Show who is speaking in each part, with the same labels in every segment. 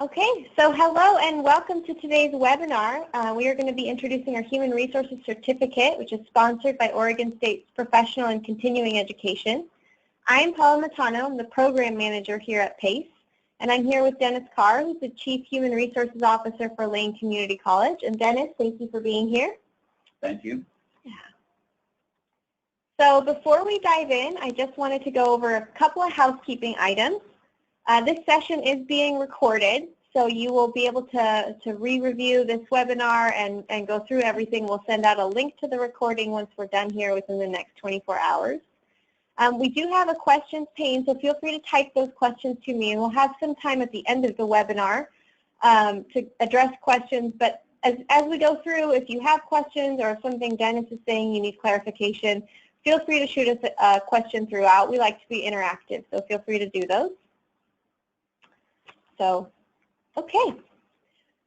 Speaker 1: Okay, so hello and welcome to today's webinar. We are going to be introducing our Human Resources Certificate, which is sponsored by Oregon State's Professional and Continuing Education. I am Paula Matano. I'm the Program Manager here at PACE, and I'm here with Dennis Carr, who's the Chief Human Resources Officer for Lane Community College. And Dennis, thank you for being here.
Speaker 2: Thank you.
Speaker 1: Yeah. So before we dive in, I just wanted to go over a couple of housekeeping items. This session is being recorded, so you will be able to re-review this webinar and go through everything. We'll send out a link to the recording once we're done here within the next 24 hours. We do have a questions pane, so feel free to type those questions to me, and we'll have some time at the end of the webinar to address questions. But as we go through, if you have questions or if something Dennis is saying you need clarification, feel free to shoot us a question throughout. We like to be interactive, so feel free to do those. So, okay.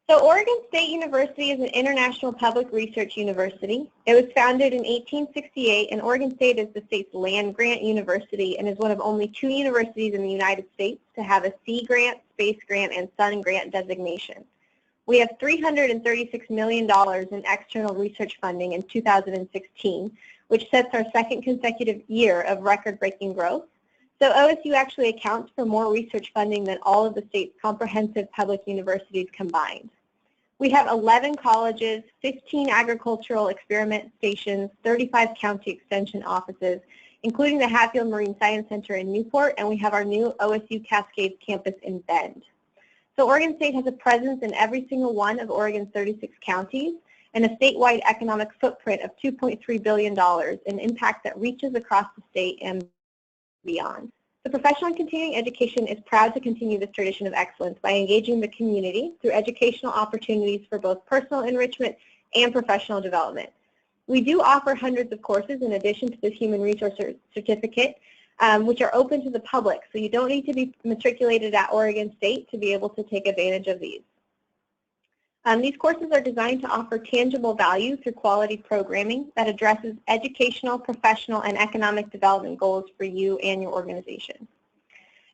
Speaker 1: So Oregon State University is an international public research university. It was founded in 1868, and Oregon State is the state's land-grant university and is one of only 2 universities in the United States to have a Sea Grant, Space Grant, and Sun Grant designation. We have $336 million in external research funding in 2016, which sets our second consecutive year of record-breaking growth. So OSU actually accounts for more research funding than all of the state's comprehensive public universities combined. We have 11 colleges, 15 agricultural experiment stations, 35 county extension offices, including the Hatfield Marine Science Center in Newport, and we have our new OSU Cascades campus in Bend. So Oregon State has a presence in every single one of Oregon's 36 counties and a statewide economic footprint of $2.3 billion, an impact that reaches across the state and beyond. The Professional and Continuing Education is proud to continue this tradition of excellence by engaging the community through educational opportunities for both personal enrichment and professional development. We do offer hundreds of courses in addition to this Human Resources Certificate, which are open to the public, so you don't need to be matriculated at Oregon State to be able to take advantage of these. These courses are designed to offer tangible value through quality programming that addresses educational, professional, and economic development goals for you and your organization.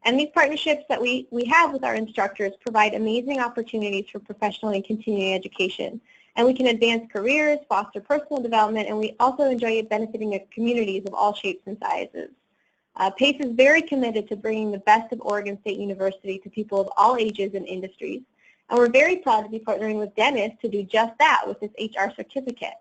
Speaker 1: And these partnerships that we have with our instructors provide amazing opportunities for professional and continuing education. And we can advance careers, foster personal development, and we also enjoy benefiting communities of all shapes and sizes. PACE is very committed to bringing the best of Oregon State University to people of all ages and industries. And we're very proud to be partnering with Dennis to do just that with this HR certificate.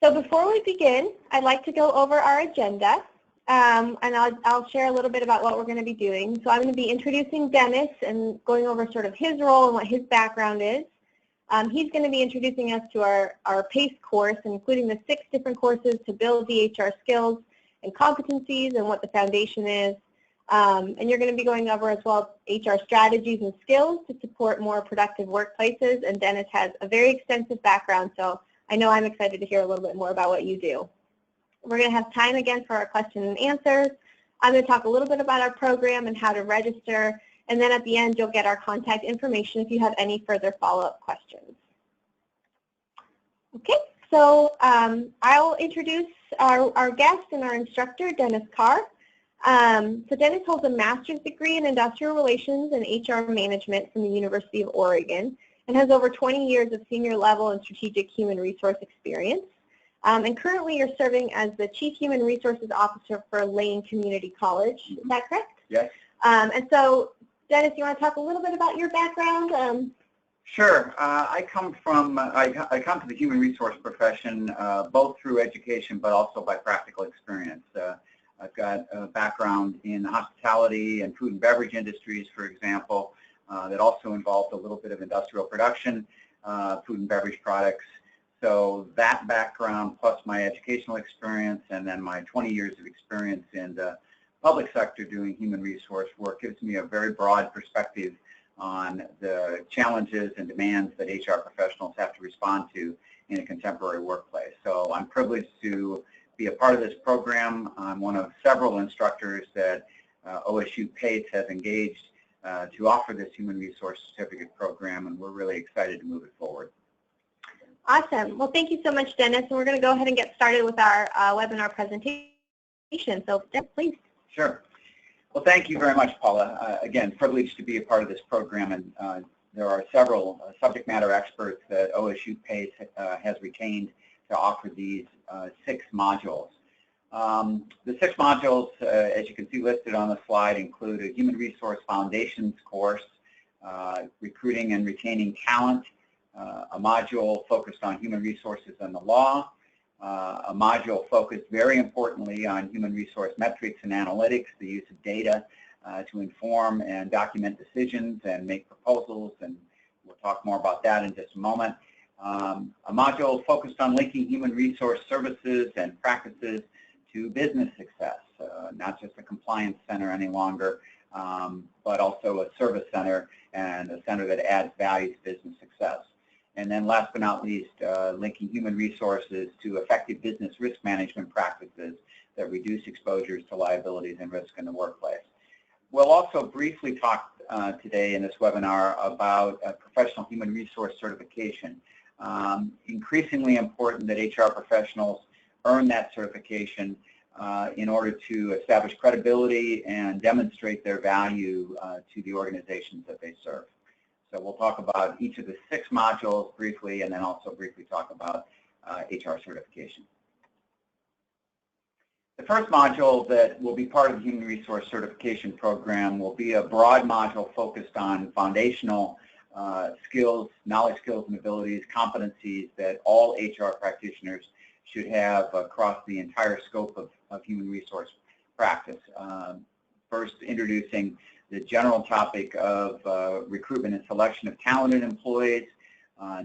Speaker 1: So before we begin, I'd like to go over our agenda, and I'll share a little bit about what we're going to be doing. So I'm going to be introducing Dennis and going over sort of his role and what his background is. He's going to be introducing us to our PACE course, including the 6 different courses to build the HR skills and competencies and what the foundation is. And you're going to be going over as well HR strategies and skills to support more productive workplaces. And Dennis has a very extensive background, so I know I'm excited to hear a little bit more about what you do. We're going to have time again for our question and answers. I'm going to talk a little bit about our program and how to register. And then at the end, you'll get our contact information if you have any further follow-up questions. Okay, so I'll introduce our guest and our instructor, Dennis Carr. So Dennis holds a master's degree in industrial relations and HR management from the University of Oregon and has over 20 years of senior level and strategic human resource experience. And currently you're serving as the Chief Human Resources Officer for Lane Community College. Is that correct?
Speaker 2: Yes.
Speaker 1: And so Dennis, you want to talk a little bit about your background?
Speaker 2: Sure. I come to the human resource profession both through education but also by practical experience. I've got a background in hospitality and food and beverage industries, for example, that also involved a little bit of industrial production, food and beverage products. So that background plus my educational experience and then my 20 years of experience in the public sector doing human resource work gives me a very broad perspective on the challenges and demands that HR professionals have to respond to in a contemporary workplace. So I'm privileged to be a part of this program. I'm one of several instructors that OSU PACE has engaged to offer this Human Resource Certificate program, and we're really excited to move it forward.
Speaker 1: Awesome. Well, thank you so much, Dennis. And we're going to go ahead and get started with our webinar presentation. So, Dennis, please.
Speaker 2: Sure. Well, thank you very much, Paula. Again, privileged to be a part of this program, and there are several subject matter experts that OSU PACE has retained to offer these 6 modules. The 6 modules, as you can see listed on the slide, include a Human Resource Foundations course, recruiting and retaining talent, a module focused on human resources and the law, a module focused very importantly on human resource metrics and analytics, the use of data to inform and document decisions and make proposals, and we'll talk more about that in just a moment. A module focused on linking human resource services and practices to business success, not just a compliance center any longer, but also a service center and a center that adds value to business success. And then last but not least, linking human resources to effective business risk management practices that reduce exposures to liabilities and risk in the workplace. We'll also briefly talk today in this webinar about professional human resource certification. Increasingly important that HR professionals earn that certification in order to establish credibility and demonstrate their value to the organizations that they serve. So we'll talk about each of the 6 modules briefly, and then also briefly talk about HR certification. The first module that will be part of the Human Resource Certification Program will be a broad module focused on foundational skills, knowledge, skills, and abilities, competencies that all HR practitioners should have across the entire scope of human resource practice. First, introducing the general topic of recruitment and selection of talented employees,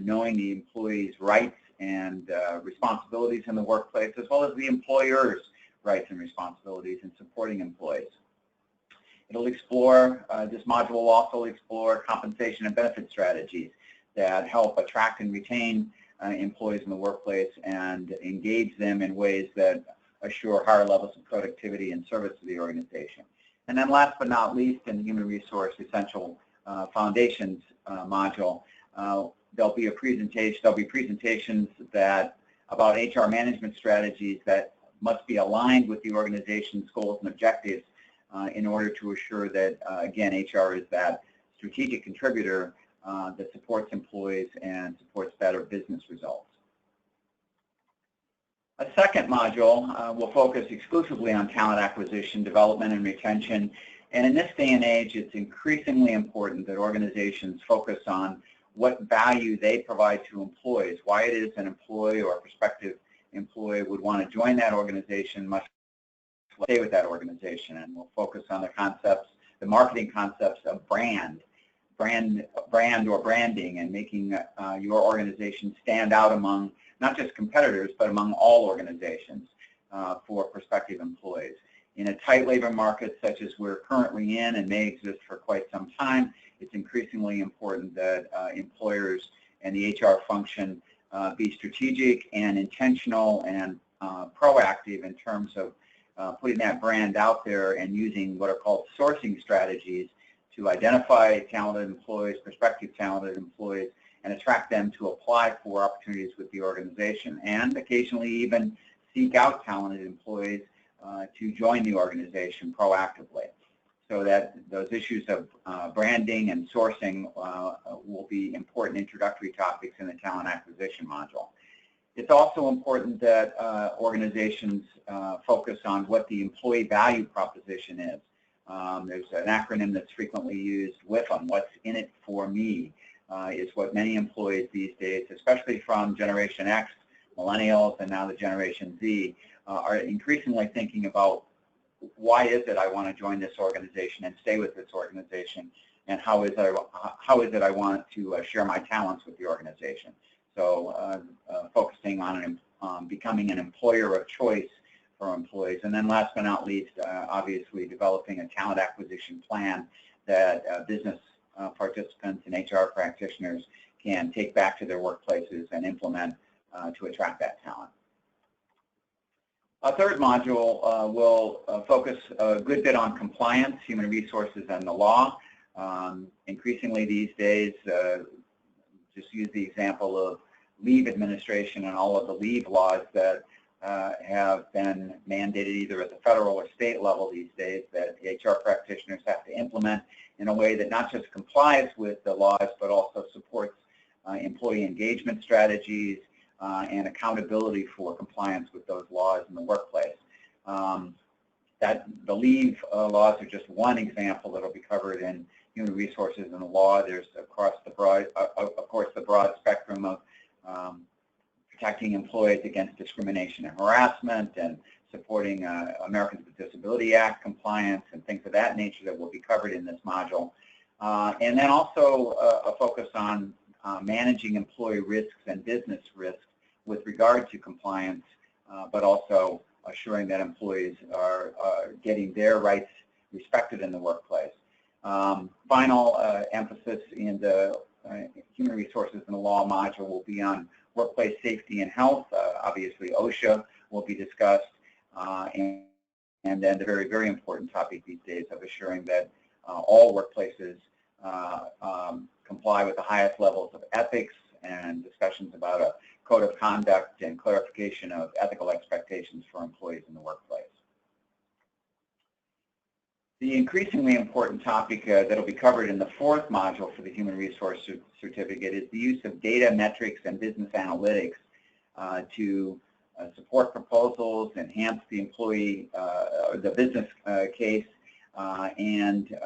Speaker 2: knowing the employees' rights and responsibilities in the workplace, as well as the employer's rights and responsibilities in supporting employees. It'll explore, this module will also explore compensation and benefit strategies that help attract and retain employees in the workplace and engage them in ways that assure higher levels of productivity and service to the organization. And then last but not least, in the Human Resource Essential Foundations module, there'll be presentations that about HR management strategies that must be aligned with the organization's goals and objectives in order to assure that, again, HR is that strategic contributor that supports employees and supports better business results. A second module will focus exclusively on talent acquisition, development, and retention. And in this day and age, it's increasingly important that organizations focus on what value they provide to employees, why it is an employee or a prospective employee would want to join that organization, much stay with that organization. And we'll focus on the concepts, the marketing concepts of brand or branding, and making your organization stand out among not just competitors, but among all organizations for prospective employees. In a tight labor market such as we're currently in and may exist for quite some time, it's increasingly important that employers and the HR function be strategic and intentional and proactive in terms of putting that brand out there and using what are called sourcing strategies to identify talented employees, prospective talented employees, and attract them to apply for opportunities with the organization, and occasionally even seek out talented employees to join the organization proactively. So that those issues of branding and sourcing will be important introductory topics in the talent acquisition module. It's also important that organizations focus on what the employee value proposition is. There's an acronym that's frequently used, WIFM, what's in it for me, is what many employees these days, especially from Generation X, Millennials, and now the Generation Z, are increasingly thinking about why is it I want to join this organization and stay with this organization, and how is it I want to share my talents with the organization. So focusing on becoming an employer of choice for employees. And then last but not least, obviously developing a talent acquisition plan that business participants and HR practitioners can take back to their workplaces and implement to attract that talent. A third module will focus a good bit on compliance, human resources, and the law. Increasingly these days, just use the example of leave administration and all of the leave laws that have been mandated either at the federal or state level these days that HR practitioners have to implement in a way that not just complies with the laws, but also supports employee engagement strategies and accountability for compliance with those laws in the workplace. The leave laws are just one example that will be covered in human resources and the law. There's across the broad, of course, the broad spectrum of protecting employees against discrimination and harassment, and supporting Americans with Disability Act compliance and things of that nature that will be covered in this module. And then also a focus on managing employee risks and business risks with regard to compliance, but also assuring that employees are getting their rights respected in the workplace. Final emphasis in the human resources and the law module will be on workplace safety and health. Obviously, OSHA will be discussed, and then the very, very important topic these days of assuring that all workplaces comply with the highest levels of ethics, and discussions about a code of conduct and clarification of ethical expectations for employees in the workplace. The increasingly important topic that will be covered in the fourth module for the Human Resource Certificate is the use of data, metrics, and business analytics to support proposals, enhance the employee, the business case, and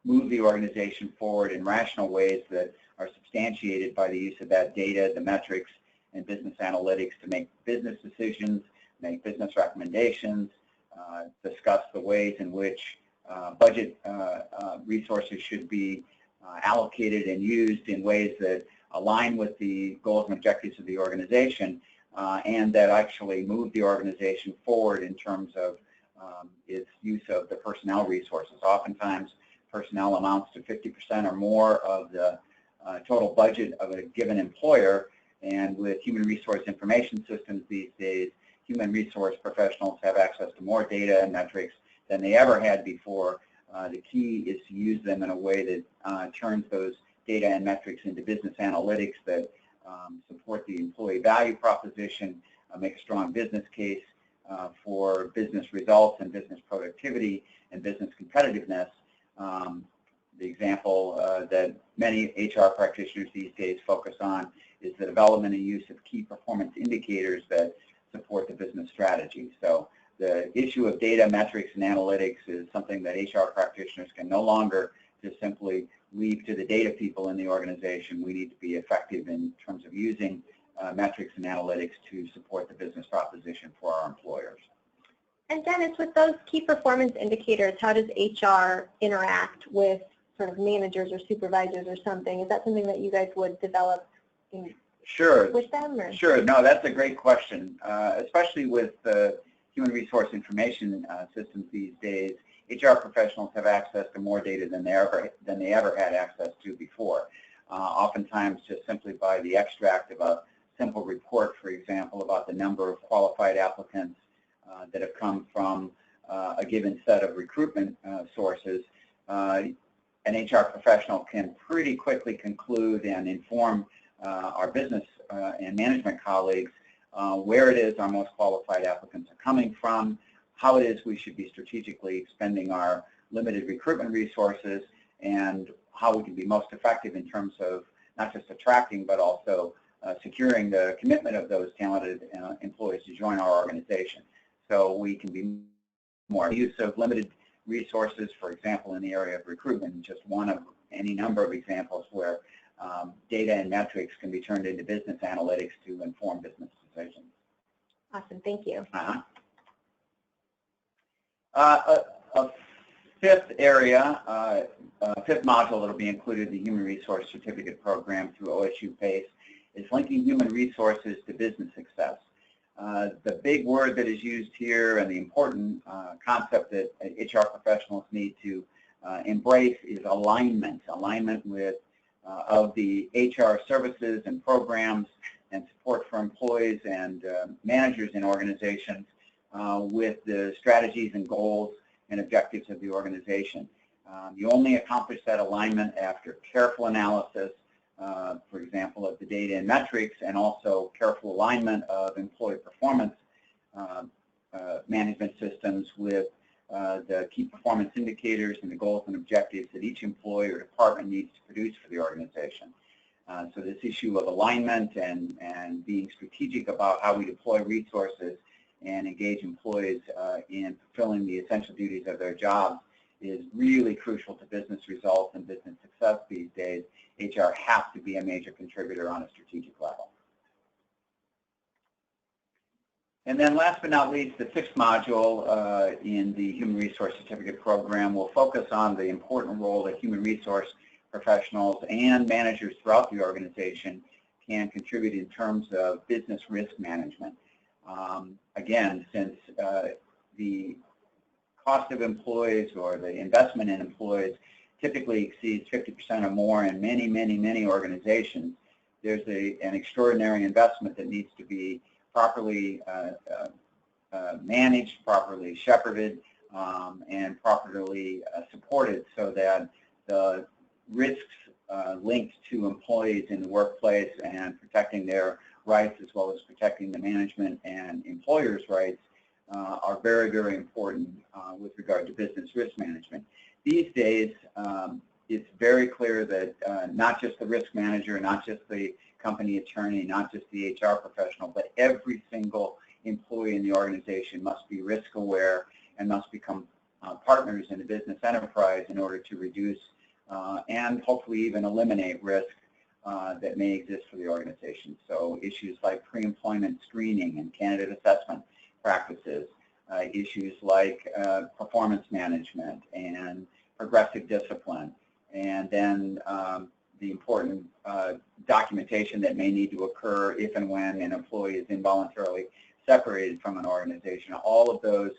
Speaker 2: move the organization forward in rational ways that are substantiated by the use of that data, the metrics, and business analytics to make business decisions, make business recommendations, discuss the ways in which budget resources should be allocated and used in ways that align with the goals and objectives of the organization, and that actually move the organization forward in terms of its use of the personnel resources. Oftentimes, personnel amounts to 50% or more of the total budget of a given employer, and with human resource information systems these days, human resource professionals have access to more data and metrics than they ever had before. The key is to use them in a way that turns those data and metrics into business analytics that support the employee value proposition, make a strong business case for business results and business productivity and business competitiveness. The example that many HR practitioners these days focus on is the development and use of key performance indicators that support the business strategy. So the issue of data, metrics, and analytics is something that HR practitioners can no longer just simply leave to the data people in the organization. We need to be effective in terms of using metrics and analytics to support the business proposition for our employers.
Speaker 1: And Dennis, with those key performance indicators, how does HR interact with sort of managers or supervisors or something? Is that something that you guys would develop with them? Or?
Speaker 2: Sure. No, that's a great question, especially with human resource information systems these days. HR professionals have access to more data than they ever had access to before. Oftentimes, just simply by the extract of a simple report, for example, about the number of qualified applicants that have come from a given set of recruitment sources, an HR professional can pretty quickly conclude and inform our business and management colleagues where it is our most qualified applicants are coming from, how it is we should be strategically expending our limited recruitment resources, and how we can be most effective in terms of not just attracting but also securing the commitment of those talented employees to join our organization. So we can be more use of limited resources, for example, in the area of recruitment, just one of any number of examples where data and metrics can be turned into business analytics to inform business decisions.
Speaker 1: Awesome, thank you.
Speaker 2: A fifth area, fifth module that will be included in the Human Resource Certificate Program through OSU PACE is linking human resources to business success. The big word that is used here and the important concept that HR professionals need to embrace is alignment. Alignment with of the HR services and programs and support for employees and managers in organizations with the strategies and goals and objectives of the organization. You only accomplish that alignment after careful analysis, for example, of the data and metrics, and also careful alignment of employee performance management systems with the key performance indicators and the goals and objectives that each employee or department needs to produce for the organization. So this issue of alignment and being strategic about how we deploy resources and engage employees in fulfilling the essential duties of their jobs is really crucial to business results and business success these days. HR has to be a major contributor on a strategic level. And then last but not least, the sixth module in the Human Resource Certificate Program will focus on the important role that human resource professionals and managers throughout the organization can contribute in terms of business risk management. Again, since the cost of employees or the investment in employees typically exceeds 50% or more in many, many, many organizations, there's an extraordinary investment that needs to be properly managed, properly shepherded, and properly supported so that the risks linked to employees in the workplace and protecting their rights as well as protecting the management and employers' rights are very, very important with regard to business risk management. These days, it's very clear that not just the risk manager, not just the company attorney, not just the HR professional, but every single employee in the organization must be risk aware and must become partners in the business enterprise in order to reduce and hopefully even eliminate risk that may exist for the organization. So issues like pre-employment screening and candidate assessment practices, issues like performance management and progressive discipline, and then the important documentation that may need to occur if and when an employee is involuntarily separated from an organization. All of those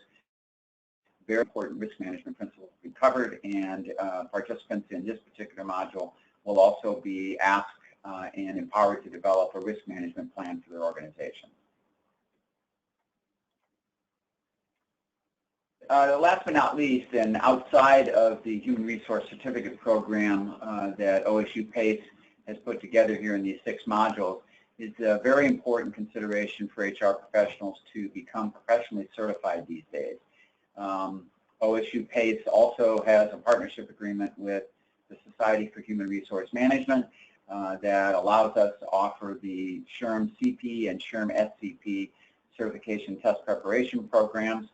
Speaker 2: very important risk management principles will be covered, and participants in this particular module will also be asked and empowered to develop a risk management plan for their organization. Last but not least, and outside of the Human Resource Certificate Program that OSU PACE has put together here in these 6 modules, is a very important consideration for HR professionals to become professionally certified these days. OSU PACE also has a partnership agreement with the Society for Human Resource Management that allows us to offer the SHRM-SCP and SHRM-SCP certification test preparation programs.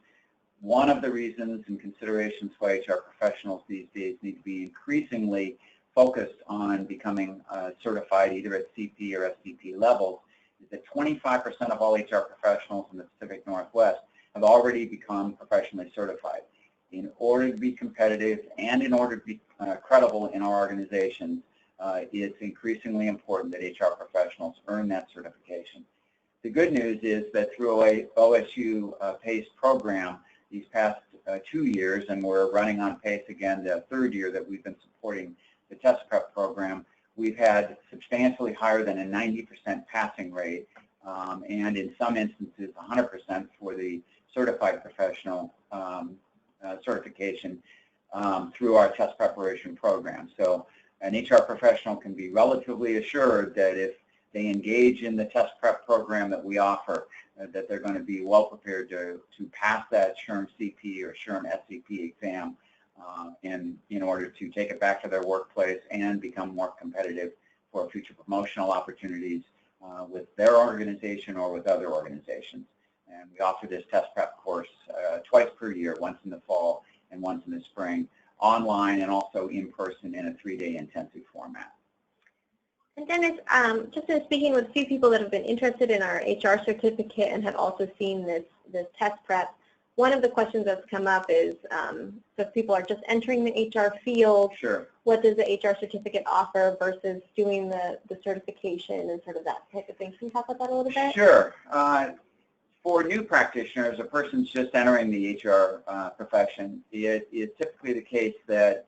Speaker 2: One of the reasons and considerations why HR professionals these days need to be increasingly focused on becoming certified either at CP or SCP levels is that 25% of all HR professionals in the Pacific Northwest have already become professionally certified. In order to be competitive and in order to be credible in our organizations, it's increasingly important that HR professionals earn that certification. The good news is that through a OSU PACE program, these past 2 years, and we're running on PACE again the 3rd year that we've been supporting the test prep program, we've had substantially higher than a 90% passing rate, and in some instances 100% for the certified professional certification through our test preparation program. So an HR professional can be relatively assured that if they engage in the test prep program that we offer, that they're going to be well prepared to pass that SHRM-CP or SHRM-SCP exam in order to take it back to their workplace and become more competitive for future promotional opportunities with their organization or with other organizations. And we offer this test prep course twice per year, once in the fall and once in the spring, online and also in person in a 3-day intensive format.
Speaker 1: And Dennis, just in speaking with a few people that have been interested in our HR certificate and have also seen this test prep, one of the questions that's come up is, so if people are just entering the HR field,
Speaker 2: sure,
Speaker 1: what does the HR certificate offer versus doing the certification and sort of that type of thing? Can you talk about that a little bit?
Speaker 2: Sure. For new practitioners, a person's just entering the HR profession, it is typically the case that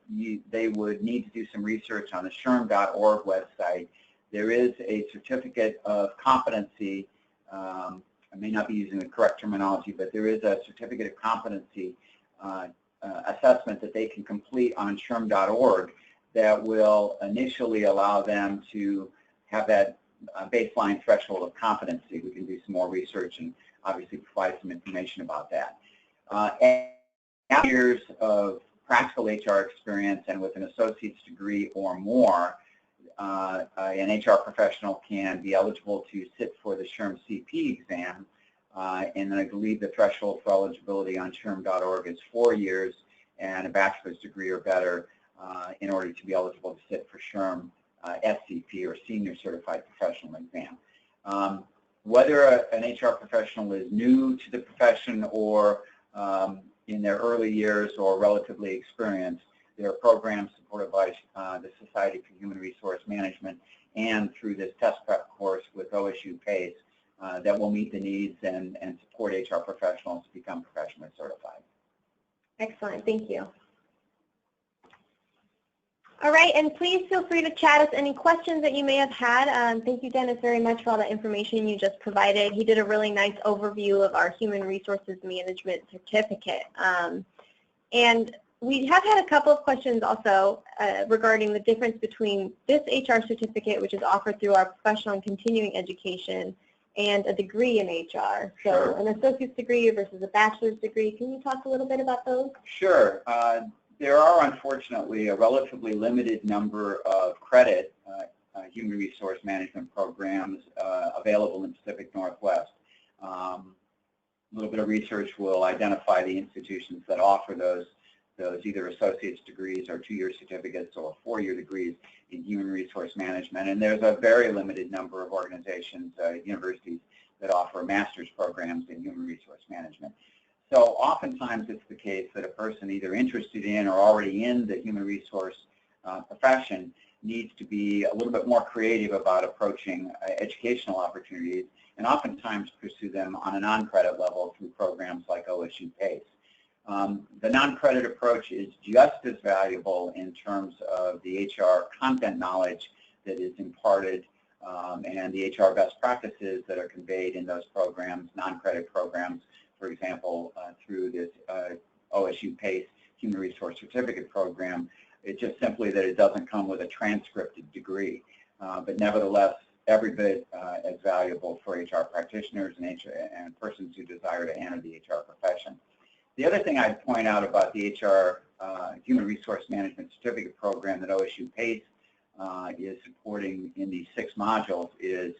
Speaker 2: they would need to do some research on the SHRM.org website. There is a certificate of competency. I may not be using the correct terminology, but there is a certificate of competency assessment that they can complete on SHRM.org that will initially allow them to have that baseline threshold of competency. We can do some more research and obviously provide some information about that. And years of practical HR experience and with an associate's degree or more, an HR professional can be eligible to sit for the SHRM-SCP exam, and I believe the threshold for eligibility on SHRM.org is 4 years and a bachelor's degree or better in order to be eligible to sit for SHRM-SCP or Senior Certified Professional Exam. Whether an HR professional is new to the profession or in their early years or relatively experienced, there are programs supported by the Society for Human Resource Management and through this test prep course with OSU PACE that will meet the needs and support HR professionals to become professionally certified.
Speaker 1: Excellent, thank you. All right, and please feel free to chat us any questions that you may have had. Thank you, Dennis, very much for all the information you just provided. He did a really nice overview of our Human Resources Management Certificate. And we have had a couple of questions also regarding the difference between this HR certificate, which is offered through our professional and continuing education, and a degree in HR. So
Speaker 2: Sure.
Speaker 1: An associate's degree versus a bachelor's degree. Can you talk a little bit about those?
Speaker 2: Sure. There are, unfortunately, a relatively limited number of credit human resource management programs available in the Pacific Northwest. A little bit of research will identify the institutions that offer those either associate's degrees or 2-year certificates or 4-year degrees in human resource management. And there's a very limited number of organizations, universities, that offer master's programs in human resource management. So oftentimes it's the case that a person either interested in or already in the human resource profession needs to be a little bit more creative about approaching educational opportunities and oftentimes pursue them on a non-credit level through programs like OSU PACE. The non-credit approach is just as valuable in terms of the HR content knowledge that is imparted and the HR best practices that are conveyed in those programs, non-credit programs. For example, through this OSU PACE Human Resource Certificate Program, it's just simply that it doesn't come with a transcripted degree, but nevertheless, every bit as valuable for HR practitioners and persons who desire to enter the HR profession. The other thing I'd point out about the HR Human Resource Management Certificate Program that OSU PACE is supporting in these 6 modules is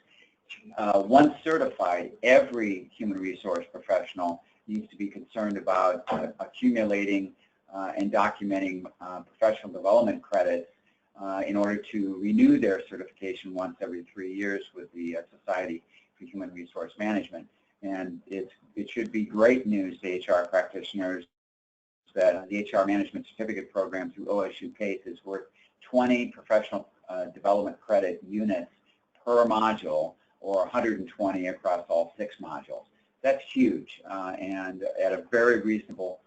Speaker 2: once certified, every human resource professional needs to be concerned about accumulating and documenting professional development credits in order to renew their certification once every 3 years with the Society for Human Resource Management. And it should be great news to HR practitioners that the HR Management Certificate Program through OSU PACE is worth 20 professional development credit units per module, or 120 across all 6 modules. That's huge and at a very reasonable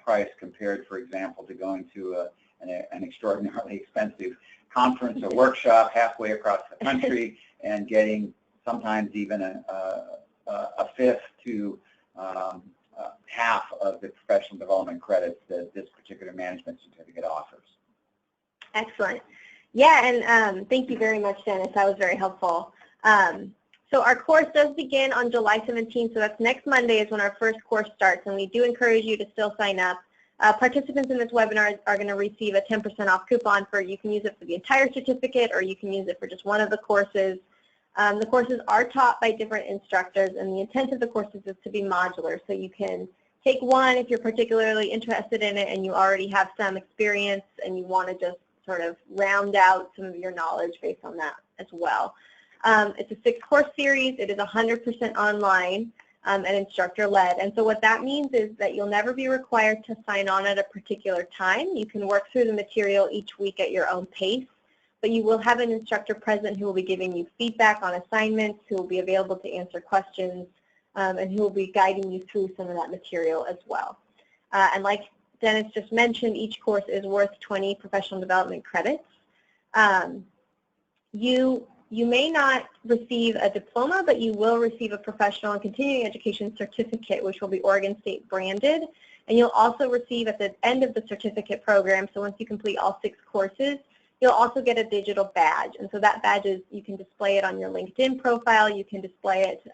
Speaker 2: price compared, for example, to going to an extraordinarily expensive conference or workshop halfway across the country and getting sometimes even a fifth to half of the professional development credits that this particular management certificate offers.
Speaker 1: Excellent. Yeah, and thank you very much, Dennis. That was very helpful. So our course does begin on July 17th, so that's next Monday is when our first course starts, and we do encourage you to still sign up. Participants in this webinar are going to receive a 10% off coupon for, you can use it for the entire certificate or you can use it for just one of the courses. The courses are taught by different instructors, and the intent of the courses is to be modular, so you can take one if you're particularly interested in it and you already have some experience and you want to just sort of round out some of your knowledge based on that as well. It's a 6-course series. It is 100% online and instructor-led. And so what that means is that you'll never be required to sign on at a particular time. You can work through the material each week at your own pace, but you will have an instructor present who will be giving you feedback on assignments, who will be available to answer questions, and who will be guiding you through some of that material as well. And like Dennis just mentioned, each course is worth 20 professional development credits. You may not receive a diploma, but you will receive a professional and continuing education certificate, which will be Oregon State branded. And you'll also receive at the end of the certificate program, so once you complete all 6 courses, you'll also get a digital badge. And so that badge is, you can display it on your LinkedIn profile, you can display it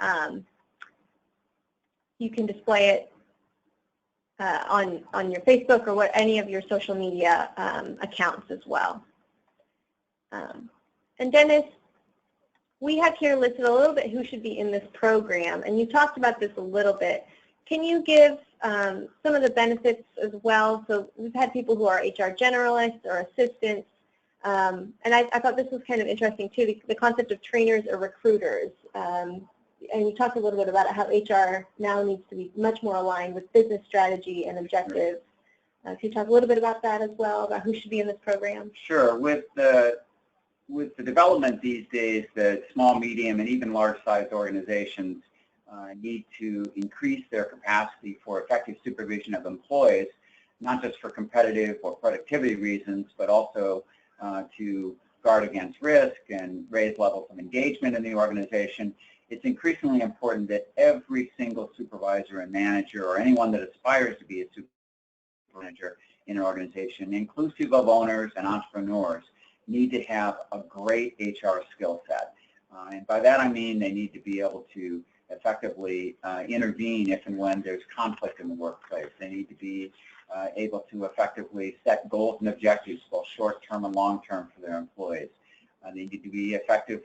Speaker 1: you can display it on your Facebook or any of your social media accounts as well. And Dennis, we have here listed a little bit who should be in this program, and you talked about this a little bit. Can you give some of the benefits as well? So we've had people who are HR generalists or assistants, and I thought this was kind of interesting too, the concept of trainers or recruiters. And you talked a little bit about how HR now needs to be much more aligned with business strategy and objectives. Can you talk a little bit about that as well, about who should be in this program?
Speaker 2: Sure. With the development these days, the small, medium, and even large-sized organizations need to increase their capacity for effective supervision of employees, not just for competitive or productivity reasons, but also to guard against risk and raise levels of engagement in the organization. It's increasingly important that every single supervisor and manager, or anyone that aspires to be a supervisor manager in an organization, inclusive of owners and entrepreneurs, need to have a great HR skill set. And by that I mean they need to be able to effectively intervene if and when there's conflict in the workplace. They need to be able to effectively set goals and objectives, both short-term and long-term, for their employees. They need to be effective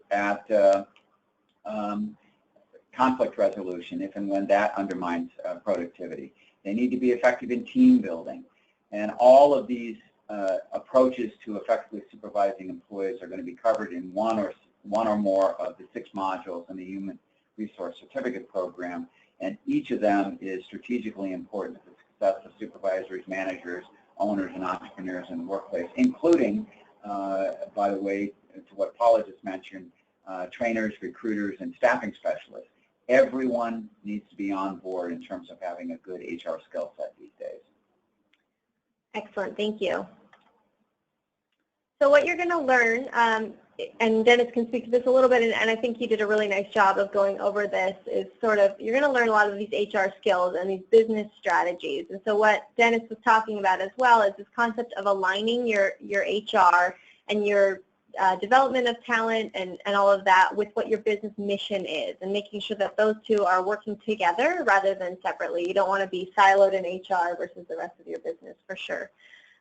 Speaker 2: at conflict resolution if and when that undermines productivity. They need to be effective in team building. And all of these approaches to effectively supervising employees are going to be covered in one or more of the 6 modules in the Human Resource Certificate Program, and each of them is strategically important to the success of supervisors, managers, owners, and entrepreneurs in the workplace, including, by the way, to what Paula just mentioned, trainers, recruiters, and staffing specialists. Everyone needs to be on board in terms of having a good HR skill set these days.
Speaker 1: Excellent, thank you. So what you're going to learn, and Dennis can speak to this a little bit, and I think he did a really nice job of going over this, is sort of, you're going to learn a lot of these HR skills and these business strategies. And so what Dennis was talking about as well is this concept of aligning your HR and your development of talent and all of that with what your business mission is, and making sure that those two are working together rather than separately. You don't want to be siloed in HR versus the rest of your business, for sure.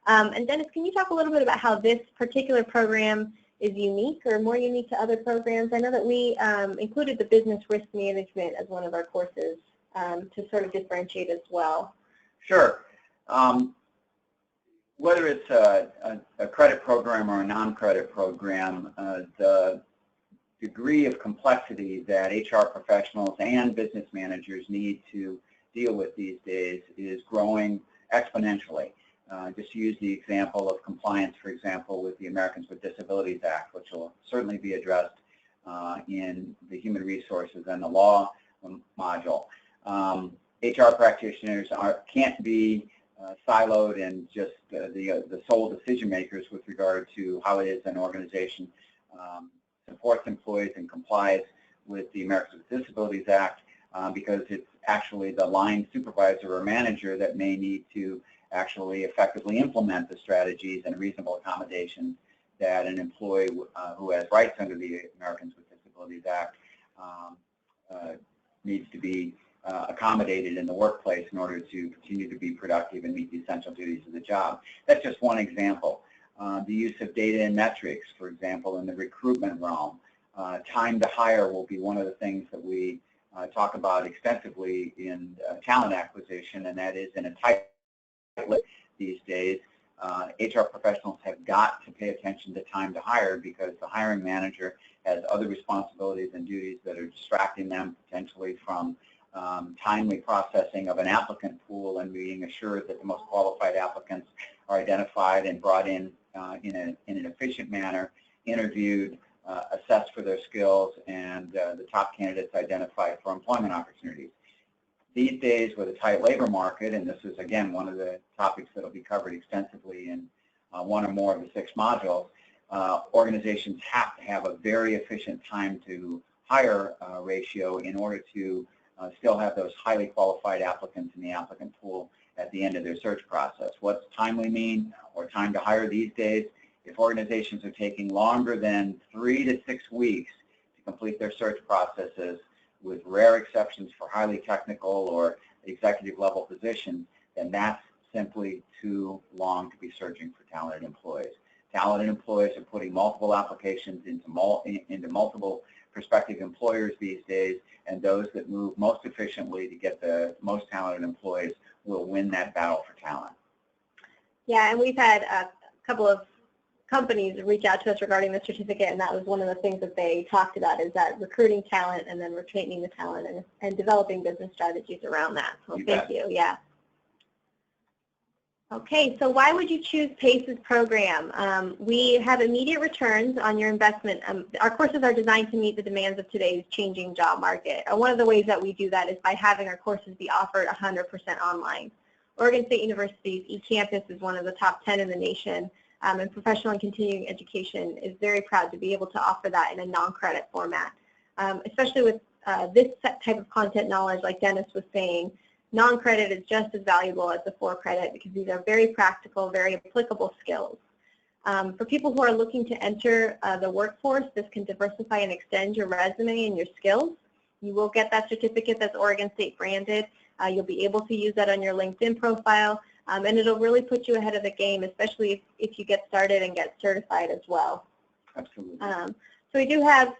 Speaker 1: And Dennis, can you talk a little bit about how this particular program is unique or more unique to other programs? I know that we included the business risk management as one of our courses to sort of differentiate as well.
Speaker 2: Sure. Whether it's a credit program or a non-credit program, the degree of complexity that HR professionals and business managers need to deal with these days is growing exponentially. Just to use the example of compliance, for example, with the Americans with Disabilities Act, which will certainly be addressed in the Human Resources and the Law module. HR practitioners can't be siloed and just the sole decision makers with regard to how it is an organization supports employees and complies with the Americans with Disabilities Act, because it's actually the line supervisor or manager that may need to actually effectively implement the strategies and reasonable accommodations that an employee who has rights under the Americans with Disabilities Act needs to be accommodated in the workplace in order to continue to be productive and meet the essential duties of the job. That's just one example. The use of data and metrics, for example, in the recruitment realm. Time to hire will be one of the things that we talk about extensively in talent acquisition, and that is in a tight these days. HR professionals have got to pay attention to time to hire, because the hiring manager has other responsibilities and duties that are distracting them potentially from timely processing of an applicant pool and being assured that the most qualified applicants are identified and brought in an efficient manner, interviewed, assessed for their skills, and the top candidates identified for employment opportunities. These days, with a tight labor market, and this is again one of the topics that will be covered extensively in one or more of the 6 modules, organizations have to have a very efficient time to hire ratio in order to still have those highly qualified applicants in the applicant pool at the end of their search process. What's timely mean, or time to hire these days? If organizations are taking longer than 3 to 6 weeks to complete their search processes, with rare exceptions for highly technical or executive level positions, then that's simply too long to be searching for talented employees. Talented employees are putting multiple applications into multiple prospective employers these days, and those that move most efficiently to get the most talented employees will win that battle for talent.
Speaker 1: Yeah, and we've had a couple of companies reach out to us regarding the certificate, and that was one of the things that they talked about, is that recruiting talent and then retaining the talent and developing business strategies around that. So thank you. Yeah. Okay, so why would you choose PACE's program? We have immediate returns on your investment. Our courses are designed to meet the demands of today's changing job market. One of the ways that we do that is by having our courses be offered 100% online. Oregon State University's eCampus is one of the top 10 in the nation, and professional and continuing education is very proud to be able to offer that in a non-credit format. Especially with this type of content knowledge, like Dennis was saying, non-credit is just as valuable as the for-credit because these are very practical, very applicable skills. For people who are looking to enter the workforce, this can diversify and extend your resume and your skills. You will get that certificate that's Oregon State branded. You'll be able to use that on your LinkedIn profile, and it'll really put you ahead of the game, especially if you get started and get certified as well.
Speaker 2: Absolutely.
Speaker 1: So we do have,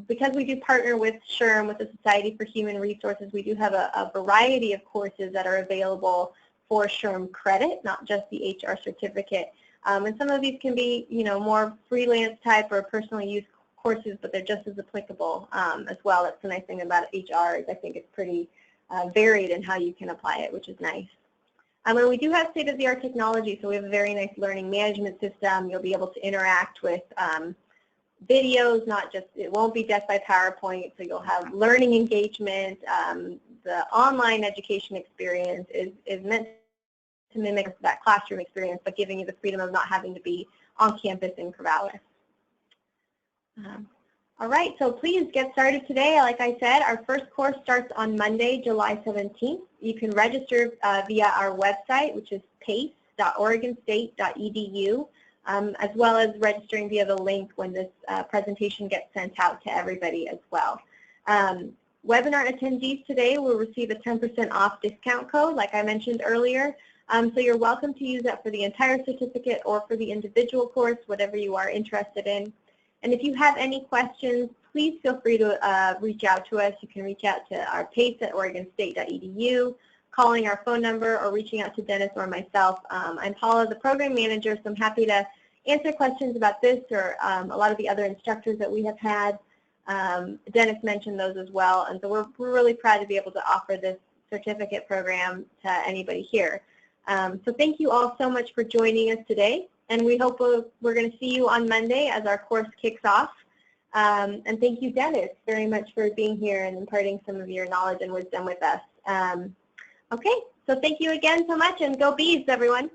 Speaker 1: because we do partner with SHRM, with the Society for Human Resources, we do have a variety of courses that are available for SHRM credit, not just the HR certificate. And some of these can be, more freelance type or personal use courses, but they're just as applicable as well. That's the nice thing about HR, is I think it's pretty varied in how you can apply it, which is nice. And we do have state-of-the-art technology, so we have a very nice learning management system. You'll be able to interact with videos, not just, it won't be death by PowerPoint, so you'll have learning engagement. The online education experience is meant to mimic that classroom experience, but giving you the freedom of not having to be on campus in Corvallis. All right, so please get started today. Like I said, our first course starts on Monday, July 17th. You can register via our website, which is pace.oregonstate.edu. As well as registering via the link when this presentation gets sent out to everybody as well. Webinar attendees today will receive a 10% off discount code, like I mentioned earlier. So you're welcome to use that for the entire certificate or for the individual course, whatever you are interested in. And if you have any questions, please feel free to reach out to us. You can reach out to our pace@oregonstate.edu, calling our phone number, or reaching out to Dennis or myself. I'm Paula, the program manager, so I'm happy to answer questions about this or a lot of the other instructors that we have had. Dennis mentioned those as well, and so we're really proud to be able to offer this certificate program to anybody here. So thank you all so much for joining us today, and we hope we're going to see you on Monday as our course kicks off. And thank you, Dennis, very much for being here and imparting some of your knowledge and wisdom with us. Okay, so thank you again so much, and go Bees, everyone.